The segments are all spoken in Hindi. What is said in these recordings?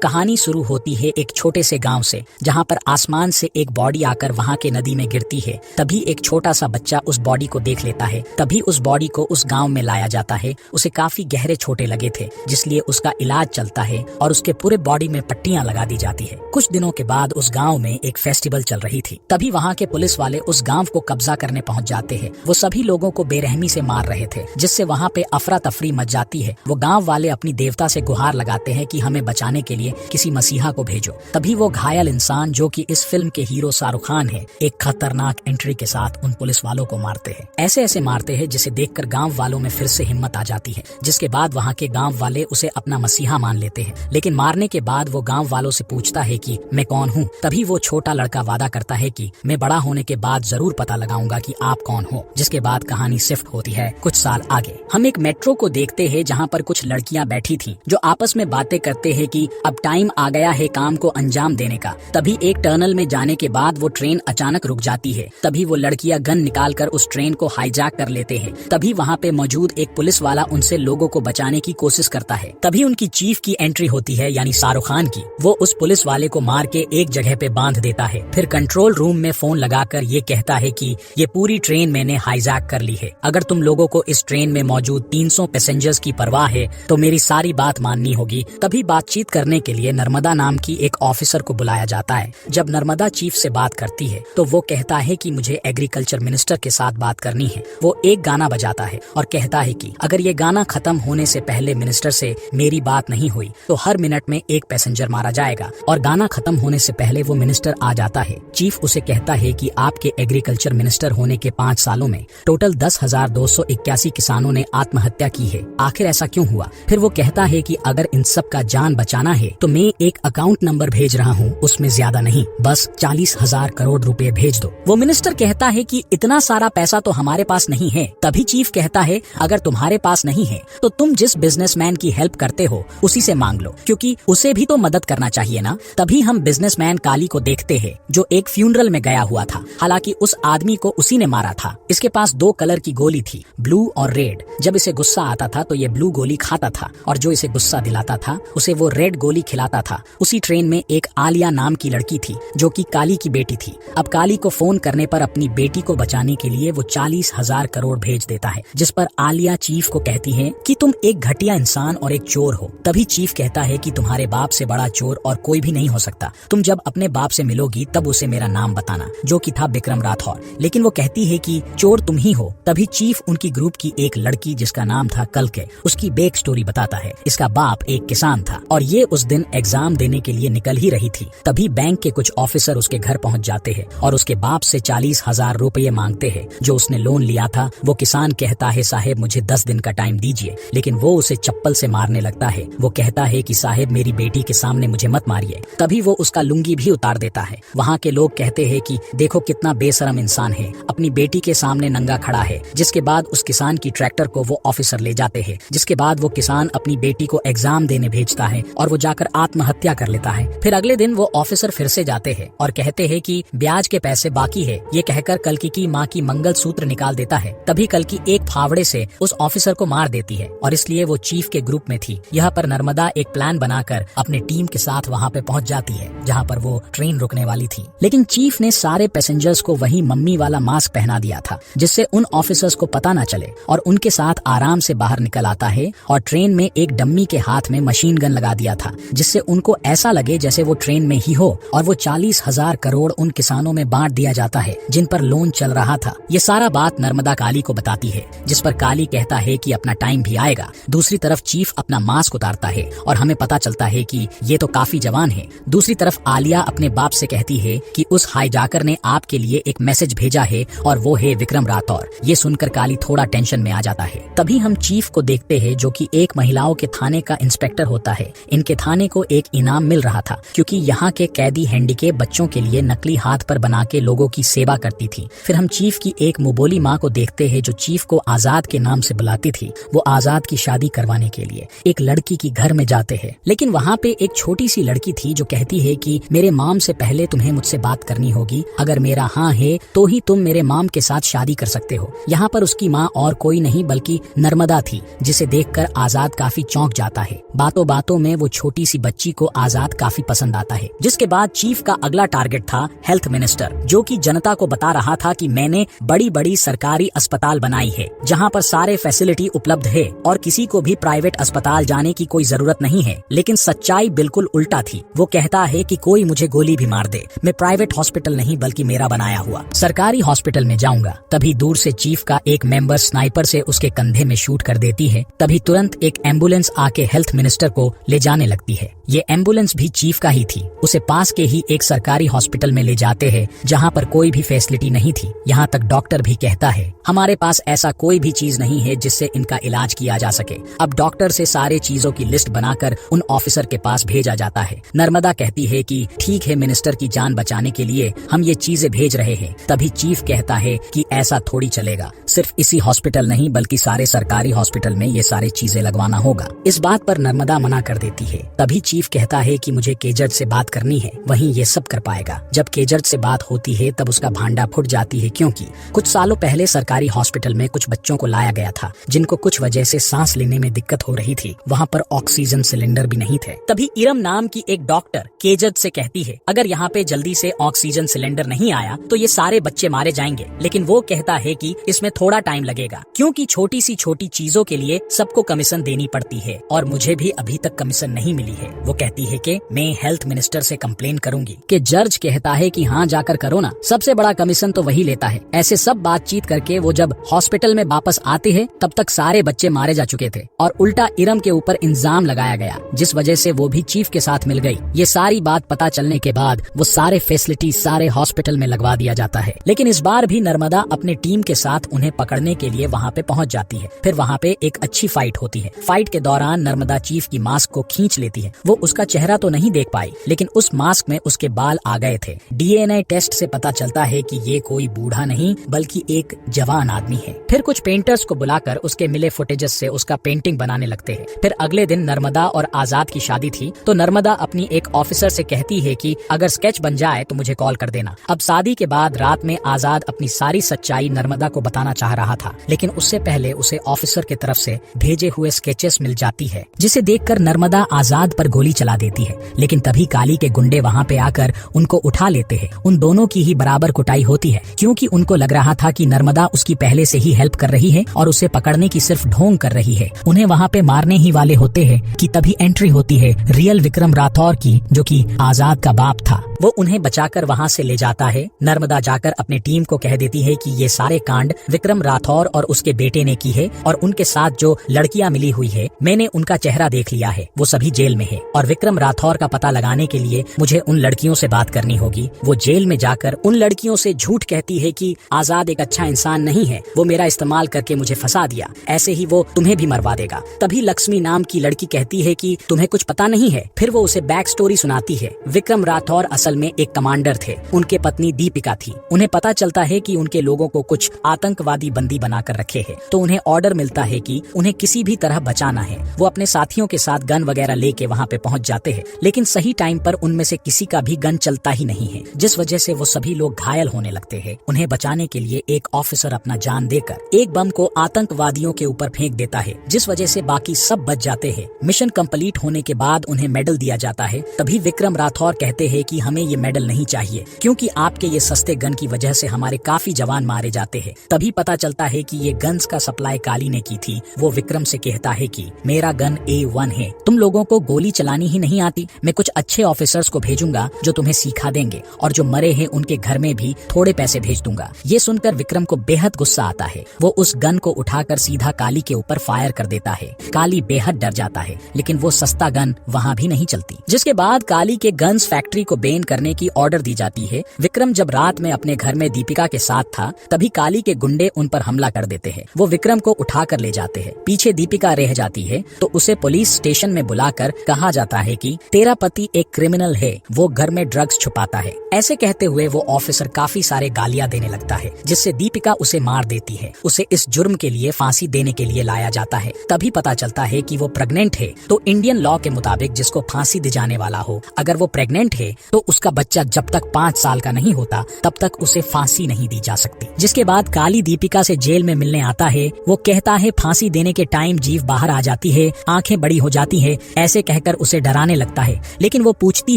कहानी शुरू होती है एक छोटे से गांव से, जहां पर आसमान से एक बॉडी आकर वहां के नदी में गिरती है। तभी एक छोटा सा बच्चा उस बॉडी को देख लेता है। तभी उस बॉडी को उस गांव में लाया जाता है। उसे काफी गहरे छोटे लगे थे, जिसलिए उसका इलाज चलता है और उसके पूरे बॉडी में पट्टियां लगा दी जाती है। कुछ दिनों के बाद उस गाँव में एक फेस्टिवल चल रही थी। तभी वहाँ के पुलिस वाले उस गाँव को कब्जा करने पहुँच जाते हैं। वो सभी लोगों को बेरहमी से मार रहे थे, जिससे वहाँ पे अफरा तफरी मच जाती है। वो गाँव वाले अपनी देवता से गुहार लगाते हैं कि हमें बचाने के लिए किसी मसीहा को भेजो। तभी वो घायल इंसान, जो कि इस फिल्म के हीरो शाहरुख खान है, एक खतरनाक एंट्री के साथ उन पुलिस वालों को मारते हैं। ऐसे ऐसे मारते हैं जिसे देखकर गांव वालों में फिर से हिम्मत आ जाती है, जिसके बाद वहां के गांव वाले उसे अपना मसीहा मान लेते हैं। लेकिन मारने के बाद वो गांव वालों से पूछता है कि मैं कौन हूँ। तभी वो छोटा लड़का वादा करता है कि मैं बड़ा होने के बाद जरूर पता लगाऊंगा कि आप कौन हो। जिसके बाद कहानी शिफ्ट होती है कुछ साल आगे। हम एक मेट्रो को देखते हैं, जहाँ पर कुछ लड़कियां बैठी थी, जो आपस में बातें करते हैं कि अब टाइम आ गया है काम को अंजाम देने का। तभी एक टनल में जाने के बाद वो ट्रेन अचानक रुक जाती है। तभी वो लड़कियां गन निकालकर उस ट्रेन को हाईजैक कर लेते हैं। तभी वहाँ पे मौजूद एक पुलिस वाला उनसे लोगों को बचाने की कोशिश करता है। तभी उनकी चीफ की एंट्री होती है, यानी शाहरुख खान की। वो उस पुलिस वाले को मार के एक जगह पे बांध देता है। फिर कंट्रोल रूम में फोन लगाकर ये कहता है कि ये पूरी ट्रेन मैंने हाईजैक कर ली है। अगर तुम लोगों को इस ट्रेन में मौजूद 300 पैसेंजर्स की परवाह है तो मेरी सारी बात माननी होगी। तभी बातचीत करने के लिए नर्मदा नाम की एक ऑफिसर को बुलाया जाता है। जब नर्मदा चीफ से बात करती है तो वो कहता है कि मुझे एग्रीकल्चर मिनिस्टर के साथ बात करनी है। वो एक गाना बजाता है और कहता है कि अगर ये गाना खत्म होने से पहले मिनिस्टर से मेरी बात नहीं हुई तो हर मिनट में एक पैसेंजर मारा जाएगा। और गाना खत्म होने से पहले वो मिनिस्टर आ जाता है। चीफ उसे कहता है कि आपके एग्रीकल्चर मिनिस्टर होने के 5 सालों में टोटल 10,281 किसानों ने आत्महत्या की है। आखिर ऐसा क्यों हुआ? फिर वो कहता है कि अगर इन सब का जान बचाना है तो मैं एक अकाउंट नंबर भेज रहा हूँ, उसमें ज्यादा नहीं, बस 40,000 करोड़ रुपए भेज दो। वो मिनिस्टर कहता है कि इतना सारा पैसा तो हमारे पास नहीं है। तभी चीफ कहता है अगर तुम्हारे पास नहीं है तो तुम जिस बिजनेसमैन की हेल्प करते हो उसी से मांग लो, क्योंकि उसे भी तो मदद करना चाहिए ना। तभी हम बिजनेसमैन काली को देखते हैं, जो एक फ्यूनरल में गया हुआ था। हालांकि उस आदमी को उसी ने मारा था। इसके पास 2 कलर की गोली थी, ब्लू और रेड। जब इसे गुस्सा आता था तो ये ब्लू गोली खाता था, और जो इसे गुस्सा दिलाता था उसे वो रेड गोली खिलाता था। उसी ट्रेन में एक आलिया नाम की लड़की थी, जो कि काली की बेटी थी। अब काली को फोन करने पर अपनी बेटी को बचाने के लिए वो 40,000 करोड़ भेज देता है, जिस पर आलिया चीफ को कहती है कि तुम एक घटिया इंसान और एक चोर हो। तभी चीफ कहता है कि तुम्हारे बाप से बड़ा चोर और कोई भी नहीं हो सकता। तुम जब अपने बाप से मिलोगी तब उसे मेरा नाम बताना, जो कि था विक्रम राठौर। लेकिन वो कहती है कि चोर तुम ही हो। तभी चीफ उनकी ग्रुप की एक लड़की, जिसका नाम था कलके, उसकी बैक स्टोरी बताता है। इसका बाप एक किसान था और ये उस दिन एग्जाम देने के लिए निकल ही रही थी। तभी बैंक के कुछ ऑफिसर उसके घर पहुंच जाते हैं और उसके बाप से 40,000 रुपए मांगते हैं, जो उसने लोन लिया था। वो किसान कहता है साहेब मुझे 10 दिन का टाइम दीजिए, लेकिन वो उसे चप्पल से मारने लगता है। वो कहता है कि साहेब मेरी बेटी के सामने मुझे मत मारिए। तभी वो उसका लुंगी भी उतार देता है। वहाँ के लोग कहते हैं कि देखो कितना बेशरम इंसान है, अपनी बेटी के सामने नंगा खड़ा है। जिसके बाद उस किसान की ट्रैक्टर को वो ऑफिसर ले जाते हैं। जिसके बाद वो किसान अपनी बेटी को एग्जाम देने भेजता है और वो जाकर आत्महत्या कर लेता है। फिर अगले दिन वो ऑफिसर फिर से जाते हैं और कहते हैं कि ब्याज के पैसे बाकी है। ये कहकर कल्कि की माँ की मंगलसूत्र निकाल देता है। तभी कल्कि एक फावड़े से उस ऑफिसर को मार देती है और इसलिए वो चीफ के ग्रुप में थी। यहाँ पर नर्मदा एक प्लान बनाकर अपने टीम के साथ वहाँ पे पहुँच जाती है, जहाँ पर वो ट्रेन रुकने वाली थी। लेकिन चीफ ने सारे पैसेंजर्स को वही मम्मी वाला मास्क पहना दिया था, जिससे उन ऑफिसर्स को पता न चले, और उनके साथ आराम से बाहर निकल आता है। और ट्रेन में एक डम्मी के हाथ में मशीन गन लगा दिया था, जिससे उनको ऐसा लगे जैसे वो ट्रेन में ही हो। और वो 40,000 करोड़ उन किसानों में बांट दिया जाता है जिन पर लोन चल रहा था। ये सारा बात नर्मदा काली को बताती है, जिस पर काली कहता है कि अपना टाइम भी आएगा। दूसरी तरफ चीफ अपना मास्क उतारता है और हमें पता चलता है कि ये तो काफी जवान है। दूसरी तरफ आलिया अपने बाप से कहती है कि उस हाईजैकर ने आपके लिए एक मैसेज भेजा है और वो है विक्रम राठौर। ये सुनकर काली थोड़ा टेंशन में आ जाता है। तभी हम चीफ को देखते हैं, जो कि एक महिलाओं के थाने का इंस्पेक्टर होता है। इनके थाने को एक इनाम मिल रहा था, क्योंकि यहाँ के कैदी हैंडीकेप बच्चों के लिए नकली हाथ पर बना के लोगों की सेवा करती थी। फिर हम चीफ की एक मुबोली माँ को देखते हैं, जो चीफ को आजाद के नाम से बुलाती थी। वो आजाद की शादी करवाने के लिए एक लड़की की घर में जाते हैं, लेकिन वहाँ पे एक छोटी सी लड़की थी जो कहती है कि मेरे माम से पहले तुम्हें मुझसे बात करनी होगी। अगर मेरा हाँ है तो ही तुम मेरे माम के साथ शादी कर सकते हो। यहाँ पर उसकी माँ और कोई नहीं बल्कि नर्मदा थी, जिसे देखकर आजाद काफी चौंक जाता है। बातों बातों में वो छोटी सी बच्ची को आजाद काफी पसंद आता है। जिसके बाद चीफ का अगला टारगेट था हेल्थ मिनिस्टर, जो कि जनता को बता रहा था कि मैंने बड़ी बड़ी सरकारी अस्पताल बनाई है जहां पर सारे फैसिलिटी उपलब्ध है और किसी को भी प्राइवेट अस्पताल जाने की कोई जरूरत नहीं है। लेकिन सच्चाई बिल्कुल उल्टा थी। वो कहता है कि कोई मुझे गोली भी मार दे, मैं प्राइवेट हॉस्पिटल नहीं बल्कि मेरा बनाया हुआ सरकारी हॉस्पिटल में जाऊंगा। तभी दूर से चीफ का एक मेंबर स्नाइपर से उसके कंधे में शूट कर देती है। तभी तुरंत एक एम्बुलेंस आके हेल्थ मिनिस्टर को ले जाने लगती है। ये एम्बुलेंस भी चीफ का ही थी। उसे पास के ही एक सरकारी हॉस्पिटल में ले जाते हैं जहां पर कोई भी फैसिलिटी नहीं थी। यहाँ तक डॉक्टर भी कहता है हमारे पास ऐसा कोई भी चीज नहीं है जिससे इनका इलाज किया जा सके। अब डॉक्टर से सारे चीजों की लिस्ट बनाकर उन ऑफिसर के पास भेजा जाता है। नर्मदा कहती है कि ठीक है, मिनिस्टर की जान बचाने के लिए हम ये चीजें भेज रहे हैं। तभी चीफ कहता है कि ऐसा थोड़ी चलेगा, सिर्फ इसी हॉस्पिटल नहीं बल्कि सारे सरकारी हॉस्पिटल में ये सारी चीजें लगवाना होगा। इस बात पर नर्मदा मना कर देती है। तभी चीफ कहता है कि मुझे केजट से बात करनी है, वहीं ये सब कर पाएगा। जब केजट से बात होती है तब उसका भांडा फूट जाती है, क्योंकि कुछ सालों पहले सरकारी हॉस्पिटल में कुछ बच्चों को लाया गया था जिनको कुछ वजह से सांस लेने में दिक्कत हो रही थी। वहाँ पर ऑक्सीजन सिलेंडर भी नहीं थे। तभी इरम नाम की एक डॉक्टर केजट से कहती है अगर यहाँ पे जल्दी से ऑक्सीजन सिलेंडर नहीं आया तो ये सारे बच्चे मारे जाएंगे। लेकिन वो कहता है कि इसमें थोड़ा टाइम लगेगा, क्योंकि छोटी सी छोटी चीजों के लिए सबको कमीशन देनी पड़ती है और मुझे भी अभी तक कमीशन नहीं मिली है। वो कहती है कि मैं हेल्थ मिनिस्टर से कंप्लेन करूंगी। कि जज कहता है कि हाँ जाकर करो ना, सबसे बड़ा कमीशन तो वही लेता है। ऐसे सब बातचीत करके वो जब हॉस्पिटल में वापस आते हैं तब तक सारे बच्चे मारे जा चुके थे और उल्टा इरम के ऊपर इल्जाम लगाया गया, जिस वजह से वो भी चीफ के साथ मिल गई। ये सारी बात पता चलने के बाद वो सारे फैसिलिटी सारे हॉस्पिटल में लगवा दिया जाता है। लेकिन इस बार भी नर्मदा अपने टीम के साथ उन्हें पकड़ने के लिए वहाँ पे पहुँच जाती है। फिर वहाँ पे एक अच्छी फाइट होती है। फाइट के दौरान नर्मदा चीफ की मास्क को खींच लेती है। वो उसका चेहरा तो नहीं देख पाई, लेकिन उस मास्क में उसके बाल आ गए थे। DNA टेस्ट से पता चलता है कि ये कोई बूढ़ा नहीं बल्कि एक जवान आदमी है। फिर कुछ पेंटर्स को बुलाकर उसके मिले फुटेजेस से उसका पेंटिंग बनाने लगते हैं। फिर अगले दिन नर्मदा और आजाद की शादी थी, तो नर्मदा अपनी एक ऑफिसर से कहती है कि अगर स्केच बन जाए तो मुझे कॉल कर देना। अब शादी के बाद रात में आजाद अपनी सारी सच्चाई नर्मदा को बताना चाह रहा था, लेकिन उससे पहले उसे ऑफिसर की तरफ से भेजे हुए स्केचेस मिल जाती है, जिसे देखकर नर्मदा आजाद पर गोली चला देती है। लेकिन तभी काली के गुंडे वहाँ पे आकर उनको उठा लेते हैं। उन दोनों की ही बराबर कुटाई होती है, क्योंकि उनको लग रहा था कि नर्मदा उसकी पहले से ही हेल्प कर रही है और उसे पकड़ने की सिर्फ ढोंग कर रही है। उन्हें वहाँ पे मारने ही वाले होते हैं कि तभी एंट्री होती है रियल विक्रम राठौर की, जो कि आजाद का बाप था। वो उन्हें बचाकर वहाँ से ले जाता है। नर्मदा जाकर अपने टीम को कह देती है कि ये सारे कांड विक्रम राठौर और उसके बेटे ने की है और उनके साथ जो लड़कियां मिली हुई है मैंने उनका चेहरा देख लिया है, वो सभी जेल में है और विक्रम राठौर का पता लगाने के लिए मुझे उन लड़कियों से बात करनी होगी। वो जेल में जाकर उन लड़कियों से झूठ कहती है कि आजाद एक अच्छा इंसान नहीं है, वो मेरा इस्तेमाल करके मुझे फंसा दिया, ऐसे ही वो तुम्हें भी मरवा देगा। तभी लक्ष्मी नाम की लड़की कहती है कि तुम्हें कुछ पता नहीं है। फिर वो उसे बैक स्टोरी सुनाती है। विक्रम राठौर असल में एक कमांडर थे, उनके पत्नी दीपिका थी। उन्हें पता चलता है कि उनके लोगों को कुछ आतंकवादी बंदी बनाकर रखे हैं, तो उन्हें ऑर्डर मिलता है कि उन्हें किसी भी तरह बचाना है। वो अपने साथियों के साथ गन वगैरह लेके वहाँ पे पहुँच जाते हैं, लेकिन सही टाइम पर उनमें से किसी का भी गन चलता ही नहीं है, जिस वजह से वो सभी लोग घायल होने लगते हैं। उन्हें बचाने के लिए एक ऑफिसर अपना जान देकर एक बम को आतंकवादियों के ऊपर फेंक देता है, जिस वजह से बाकी सब बच जाते हैं। मिशन कंप्लीट होने के बाद उन्हें मेडल दिया जाता है। तभी विक्रम राठौर कहते हैं कि हमें ये मेडल नहीं चाहिए, क्योंकि आपके ये सस्ते गन की वजह से हमारे काफी जवान मारे जाते हैं। तभी पता चलता है कि ये गन्स का सप्लाई काली ने की थी। वो विक्रम से कहता है कि मेरा गन A1 है, तुम लोगों को गोली चलानी ही नहीं आती, मैं कुछ अच्छे ऑफिसर्स को भेजूंगा जो तुम्हें सिखा देंगे और जो मरे हैं उनके घर में भी थोड़े पैसे भेज दूंगा। ये सुनकर विक्रम को बेहद गुस्सा आता है। वो उस गन को उठाकर सीधा काली के ऊपर फायर कर देता है। काली बेहद डर जाता है, लेकिन वो सस्ता गन वहाँ भी नहीं चलती। जिसके बाद काली के गन्स फैक्ट्री को बैन करने की ऑर्डर दी जाती है। विक्रम जब रात में अपने घर में दीपिका के साथ था, तभी काली के गुंडे उन पर हमला कर देते हैं। वो विक्रम को उठाकर ले जाते हैं। पीछे दीपिका रह जाती है, तो उसे पुलिस स्टेशन में बुलाकर कहा जाता है कि तेरा पति एक क्रिमिनल है, वो घर में ड्रग्स छुपाता है। ऐसे कहते हुए वो ऑफिसर काफी सारे गालियां देने लगता है, जिससे दीपिका उसे मार देती है। उसे इस जुर्म के लिए फांसी देने के लिए लाया जाता है। तभी पता चलता है कि वो प्रेग्नेंट है, तो इंडियन लॉ के मुताबिक जिसको फांसी दी जाने वाला हो, अगर वो प्रेग्नेंट है तो उसका बच्चा जब तक 5 साल का नहीं होता तब तक उसे फांसी नहीं दी जा सकती। जिसके बाद काली दीपिका से जेल में मिलने आता है। वो कहता है फांसी देने के टाइम जीभ बाहर आ जाती है, आंखें बड़ी हो जाती है। ऐसे कहकर उसे डराने लगता है, लेकिन वो पूछती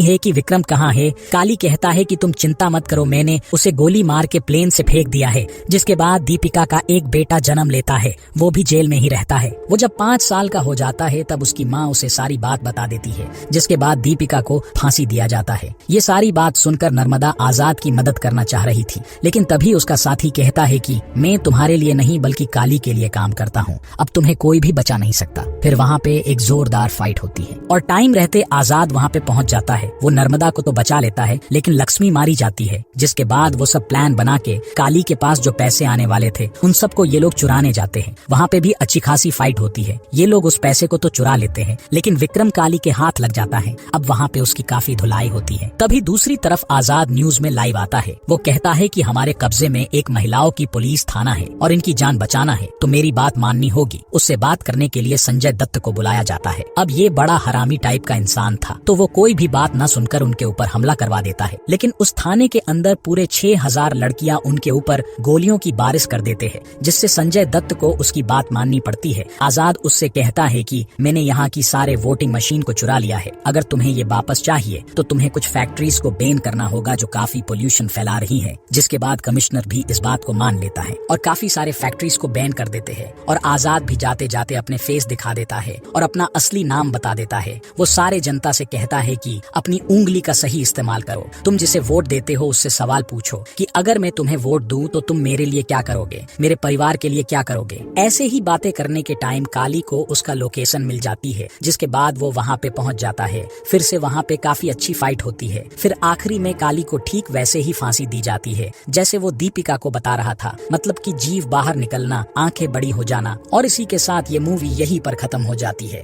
है कि विक्रम कहाँ है। काली कहता है कि तुम चिंता मत करो, मैंने उसे गोली मार के प्लेन से फेंक दिया है। जिसके बाद दीपिका का एक बेटा जन्म लेता है, वो भी जेल में ही रहता है। वो जब 5 साल का हो जाता है तब उसकी माँ उसे सारी बात बता देती है, जिसके बाद दीपिका को फांसी दिया जाता है। ये सारी बात सुनकर नर्मदा आजाद की मदद करना चाह रही थी, लेकिन तभी उसका साथी कहता है कि मैं तुम्हारे लिए नहीं बल्कि काली के लिए काम करता हूँ, अब तुम्हें कोई भी बचा नहीं सकता। फिर वहाँ पे एक जोरदार फाइट होती है और टाइम रहते आजाद वहाँ पे पहुँच जाता है। वो नर्मदा को तो बचा लेता है, लेकिन लक्ष्मी मारी जाती है। जिसके बाद वो सब प्लान बना के काली के पास जो पैसे आने वाले थे उन सबको ये लोग चुराने जाते हैं। वहाँ पे भी अच्छी खासी फाइट होती है। ये लोग उस पैसे को तो चुरा लेते हैं, लेकिन विक्रम काली के हाथ लग जाता है। अब वहाँ पे उसकी काफी धुलाई होती है। तभी दूसरी तरफ आजाद न्यूज में लाइव आता है। वो कहता है कि हमारे कब्जे में एक महिलाओं की पुलिस थाना है और इनकी जान बचाना है तो मेरी बात माननी होगी। उससे बात करने के लिए संजय दत्त को बुलाया जाता है। अब ये बड़ा हरामी टाइप का इंसान था, तो वो कोई भी बात न सुनकर उनके ऊपर हमला करवा देता है। लेकिन उस थाने के अंदर पूरे 6000 लड़कियां उनके ऊपर गोलियों की बारिश कर देते हैं, जिससे संजय दत्त को उसकी बात माननी पड़ती है। आजाद उससे कहता है कि मैंने यहाँ की सारे वोटिंग मशीन को चुरा लिया है, अगर तुम्हें ये वापस चाहिए तो तुम्हें कुछ फैक्ट्रीज को बैन करना होगा जो काफी पोल्यूशन फैला रही है। जिसके बाद कमिश्नर भी इस बात को मान लेता है और काफी सारे फैक्ट्रीज को बैन कर देते हैं। और आजाद भी जाते जाते अपने फेस दिखा देता है और अपना असली नाम बता देता है। वो सारे जनता से कहता है कि अपनी उंगली का सही इस्तेमाल करो। तुम जिसे वोट देते हो उससे सवाल पूछो कि अगर मैं तुम्हें वोट दूं तो तुम मेरे लिए क्या करोगे, मेरे परिवार के लिए क्या करोगे। ऐसे ही बातें करने के टाइम काली को उसका लोकेशन मिल जाती है, जिसके बाद वो वहाँ पे पहुँच जाता है। फिर से वहाँ पे काफी अच्छी फाइट होती है। फिर आखिरी में काली को ठीक वैसे ही फांसी दी जाती है जैसे वो दीपिका को बता रहा था, मतलब कि जीव बाहर निकलना, आंखें बड़ी हो जाना। और इसी के साथ ये मूवी यहीं पर खत्म हो जाती है।